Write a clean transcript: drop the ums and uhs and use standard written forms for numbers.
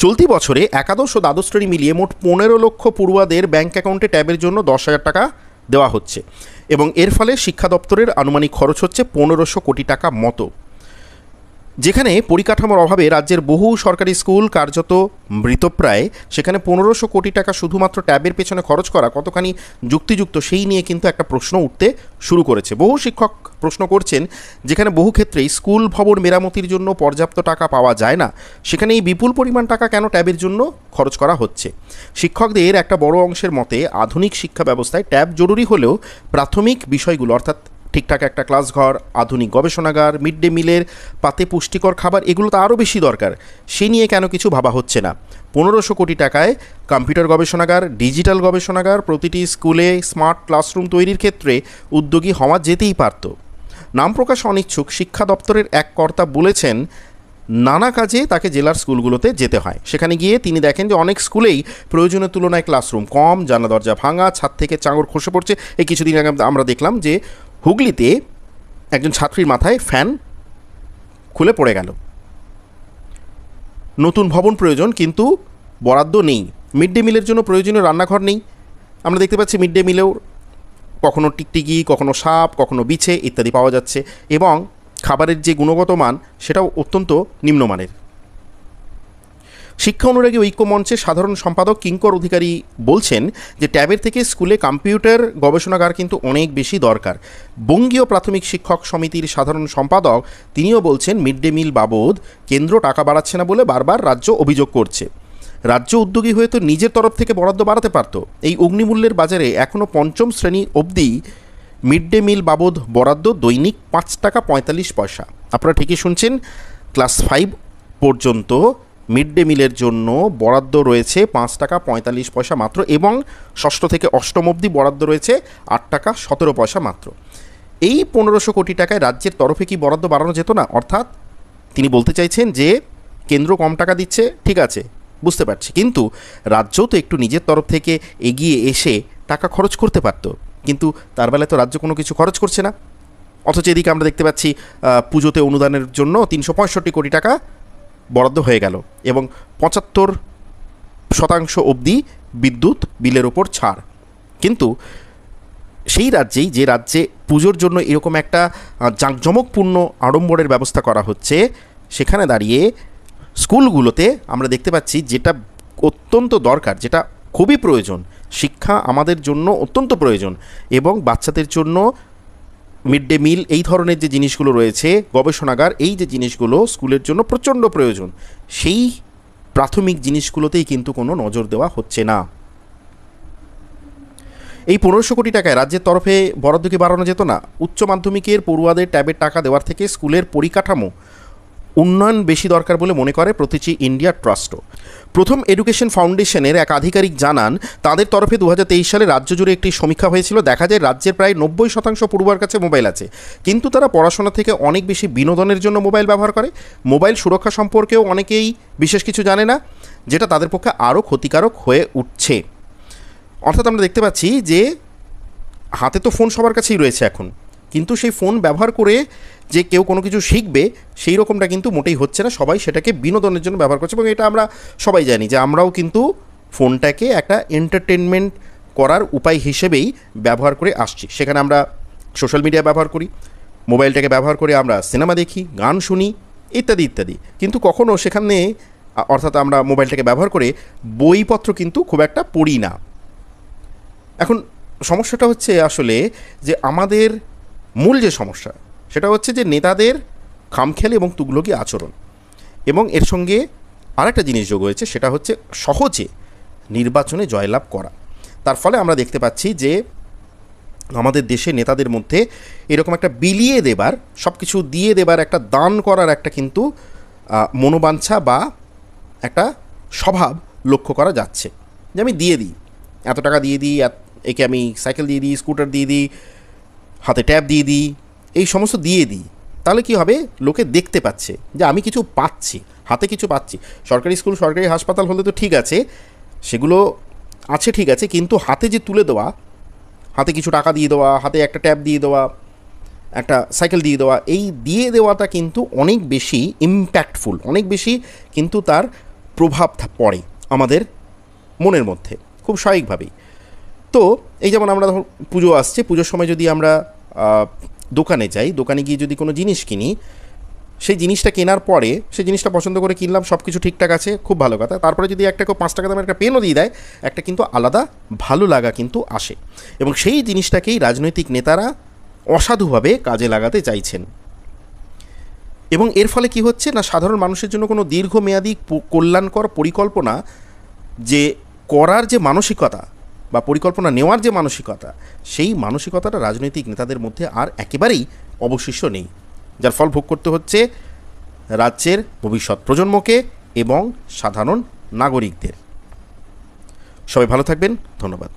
চলতি বছরে একাদশ ও দ্বাদশ শ্রেণী মিলিয়ে মোট 15 লক্ষ পড়ুয়াদের ব্যাঙ্ক অ্যাকাউন্টে ট্যাবের জন্য 10,000 টাকা দেওয়া হচ্ছে এবং এর ফলে শিক্ষা দপ্তরের আনুমানিক খরচ হচ্ছে 1500 কোটি টাকা মতো। যেখানে পরিকাঠামোর অভাবে রাজ্যের বহু সরকারি স্কুল কার্যত মৃতপ্রায়, সেখানে 1500 কোটি টাকা শুধুমাত্র ট্যাবের পেছনে খরচ করা কতখানি যুক্তিযুক্ত সেই নিয়ে কিন্তু একটা প্রশ্ন উঠতে শুরু করেছে। বহু শিক্ষক প্রশ্ন করছেন, যেখানে বহু ক্ষেত্রেই স্কুল ভবন মেরামতির জন্য পর্যাপ্ত টাকা পাওয়া যায় না, সেখানে এই বিপুল পরিমাণ টাকা কেন ট্যাবের জন্য খরচ করা হচ্ছে। শিক্ষকদের একটা বড় অংশের মতে আধুনিক শিক্ষা ব্যবস্থায় ট্যাব জরুরি হলেও প্রাথমিক বিষয়গুলো অর্থাৎ ঠিকঠাক একটা ক্লাস ঘর, আধুনিক গবেষণাগার, মিড ডে মিলের পাতে পুষ্টিকর খাবার, এগুলো তো আরও বেশি দরকার। সে নিয়ে কেন কিছু ভাবা হচ্ছে না? 1500 কোটি টাকায় কম্পিউটার গবেষণাগার, ডিজিটাল গবেষণাগার, প্রতিটি স্কুলে স্মার্ট ক্লাসরুম তৈরির ক্ষেত্রে উদ্যোগী হওয়া যেতেই পারত। নাম প্রকাশ অনিচ্ছুক শিক্ষা দপ্তরের এক কর্তা বলেছেন, নানা কাজে তাকে জেলার স্কুলগুলোতে যেতে হয়। সেখানে গিয়ে তিনি দেখেন যে অনেক স্কুলেই প্রয়োজনের তুলনায় ক্লাসরুম কম, জানলা দরজা ভাঙা, ছাদ থেকে চাঙড় খসে পড়ছে। এই কিছুদিন আগে আমরা দেখলাম যে হুগলিতে একজন ছাত্রীর মাথায় ফ্যান খুলে পড়ে গেল। নতুন ভবন প্রয়োজন, কিন্তু বরাদ্দ নেই। মিড ডে মিলের জন্য প্রয়োজনীয় রান্নাঘর নেই। আমরা দেখতে পাচ্ছি মিড ডে মিলেও কখনো টিকটিকি, কখনো সাপ, কখনো বিছে ইত্যাদি পাওয়া যাচ্ছে এবং খাবারের যে গুণগত মান সেটাও অত্যন্ত নিম্নমানের। শিক্ষা অনুরাগী ঐক্য মঞ্চের সাধারণ সম্পাদক কিঙ্কর অধিকারী বলছেন যে ট্যাবের থেকে স্কুলে কম্পিউটার গবেষণাগার কিন্তু অনেক বেশি দরকার। বঙ্গীয় প্রাথমিক শিক্ষক সমিতির সাধারণ সম্পাদক তিনিও বলছেন, মিড ডে মিল বাবদ কেন্দ্র টাকা বাড়াচ্ছে না বলে বারবার রাজ্য অভিযোগ করছে। রাজ্য উদ্যোগী হয়ে তো নিজের তরফ থেকে বরাদ্দ বাড়াতে পারত। এই অগ্নিমূল্যের বাজারে এখনও পঞ্চম শ্রেণী অবধি মিড ডে মিল বাবদ বরাদ্দ দৈনিক 5 টাকা 45 পয়সা। আপনারা ঠিকই শুনছেন, ক্লাস 5 পর্যন্ত মিড ডে মিলের জন্য বরাদ্দ রয়েছে 5 টাকা 45 পয়সা মাত্র এবং ষষ্ঠ থেকে অষ্টম অবধি বরাদ্দ রয়েছে 8 টাকা 17 পয়সা মাত্র। এই 1500 কোটি টাকায় রাজ্যের তরফে কি বরাদ্দ বাড়ানো যেত না? অর্থাৎ তিনি বলতে চাইছেন যে কেন্দ্র কম টাকা দিচ্ছে, ঠিক আছে, বুঝতে পারছি, কিন্তু রাজ্যও তো একটু নিজের তরফ থেকে এগিয়ে এসে টাকা খরচ করতে পারত। কিন্তু তার বেলায় তো রাজ্য কোনো কিছু খরচ করছে না। অথচ এদিকে আমরা দেখতে পাচ্ছি পুজোতে অনুদানের জন্য 365 কোটি টাকা বরাদ্দ হয়ে গেল এবং 75% অবধি বিদ্যুৎ বিলের ওপর ছাড়। কিন্তু সেই রাজ্যেই, যে রাজ্যে পুজোর জন্য এরকম একটা জাঁকজমকপূর্ণ আড়ম্বরের ব্যবস্থা করা হচ্ছে, সেখানে দাঁড়িয়ে স্কুলগুলোতে আমরা দেখতে পাচ্ছি যেটা অত্যন্ত দরকার, যেটা খুবই প্রয়োজন, শিক্ষা আমাদের জন্য অত্যন্ত প্রয়োজন এবং বাচ্চাদের জন্য মিড ডে মিল এই ধরনের যে জিনিসগুলো রয়েছে, গবেষণাগার, এই যে জিনিসগুলো স্কুলের জন্য প্রচণ্ড প্রয়োজন, সেই প্রাথমিক জিনিসগুলোতেই কিন্তু কোনো নজর দেওয়া হচ্ছে না। এই 1500 কোটি টাকায় রাজ্যের তরফে বরাদ্দ কি বাড়ানো যেত না? উচ্চ মাধ্যমিকের পড়ুয়াদের ট্যাবের টাকা দেওয়ার থেকে স্কুলের পরিকাঠামো উন্নয়ন বেশি দরকার বলে মনে করে প্রতিচি ইন্ডিয়া ট্রাস্টও। প্রথম এডুকেশন ফাউন্ডেশনের এক আধিকারিক জানান, তাদের তরফে 2023 সালে রাজ্য জুড়ে একটি সমীক্ষা হয়েছিল। দেখা যায় রাজ্যের প্রায় 90% পড়ুয়ার কাছে মোবাইল আছে, কিন্তু তারা পড়াশোনা থেকে অনেক বেশি বিনোদনের জন্য মোবাইল ব্যবহার করে। মোবাইল সুরক্ষা সম্পর্কেও অনেকেই বিশেষ কিছু জানে না, যেটা তাদের পক্ষে আরও ক্ষতিকারক হয়ে উঠছে। অর্থাৎ আমরা দেখতে পাচ্ছি যে হাতে তো ফোন সবার কাছেই রয়েছে এখন, কিন্তু সেই ফোন ব্যবহার করে যে কেউ কোনো কিছু শিখবে সেই রকমটা কিন্তু মোটেই হচ্ছে না। সবাই সেটাকে বিনোদনের জন্য ব্যবহার করছে এবং এটা আমরা সবাই জানি যে আমরাও কিন্তু ফোনটাকে একটা এন্টারটেনমেন্ট করার উপায় হিসেবেই ব্যবহার করে আসছি। সেখানে আমরা সোশ্যাল মিডিয়া ব্যবহার করি, মোবাইলটাকে ব্যবহার করে আমরা সিনেমা দেখি, গান শুনি ইত্যাদি ইত্যাদি, কিন্তু কখনও সেখানে অর্থাৎ আমরা মোবাইলটাকে ব্যবহার করে বইপত্র কিন্তু খুব একটা পড়ি না। এখন সমস্যাটা হচ্ছে আসলে যে আমাদের মূল যে সমস্যা সেটা হচ্ছে যে নেতাদের খামখেয়ালি এবং তুগলকি আচরণ, এবং এর সঙ্গে আরেকটা জিনিস যোগ হয়েছে, সেটা হচ্ছে সহজে নির্বাচনে জয়লাভ করা। তার ফলে আমরা দেখতে পাচ্ছি যে আমাদের দেশে নেতাদের মধ্যে এরকম একটা বিলিয়ে দেবার, সব কিছু দিয়ে দেবার, একটা দান করার একটা কিন্তু মনোবাঞ্ছা বা একটা স্বভাব লক্ষ্য করা যাচ্ছে, যে আমি দিয়ে দিই, এত টাকা দিয়ে দিই, একে আমি সাইকেল দিয়ে দিই, স্কুটার দিয়ে দিই, হাতে ট্যাব দিয়ে দিই, এই সমস্ত দিয়ে দিই। তাহলে কি হবে? লোকে দেখতে পাচ্ছে যে আমি কিছু পাচ্ছি, হাতে কিছু পাচ্ছি। সরকারি স্কুল, সরকারি হাসপাতাল হলে তো ঠিক আছে, সেগুলো আছে ঠিক আছে, কিন্তু হাতে যে তুলে দেওয়া, হাতে কিছু টাকা দিয়ে দেওয়া, হাতে একটা ট্যাব দিয়ে দেওয়া, একটা সাইকেল দিয়ে দেওয়া, এই দিয়ে দেওয়াটা কিন্তু অনেক বেশি ইম্প্যাক্টফুল, অনেক বেশি কিন্তু তার প্রভাব পড়ে আমাদের মনের মধ্যে খুব স্বাভাবিকভাবেই। তো এই যেমন আমরা ধর পুজো আসছে, পুজোর সময় যদি আমরা দোকানে যাই, দোকানে গিয়ে যদি কোনো জিনিস কিনি, সেই জিনিসটা কেনার পরে সেই জিনিসটা পছন্দ করে কিনলাম, সব কিছু ঠিকঠাক আছে, খুব ভালো কথা। তারপরে যদি একটা কেউ 5 টাকা দামের একটা পেনও দিয়ে দেয়, একটা কিন্তু আলাদা ভালো লাগা কিন্তু আসে, এবং সেই জিনিসটাকেই রাজনৈতিক নেতারা অসাধুভাবে কাজে লাগাতে চাইছেন। এবং এর ফলে কি হচ্ছে না, সাধারণ মানুষের জন্য কোনো দীর্ঘমেয়াদী কল্যাণকর পরিকল্পনা যে করার যে মানসিকতা বা পরিকল্পনা নেওয়ার যে মানসিকতা, সেই মানসিকতাটা রাজনৈতিক নেতাদের মধ্যে আর একেবারেই অবশিষ্ট নেই, যার ফল ভোগ করতে হচ্ছে রাজ্যের ভবিষ্যৎ প্রজন্মকে এবং সাধারণ নাগরিকদের। সবাই ভালো থাকবেন, ধন্যবাদ।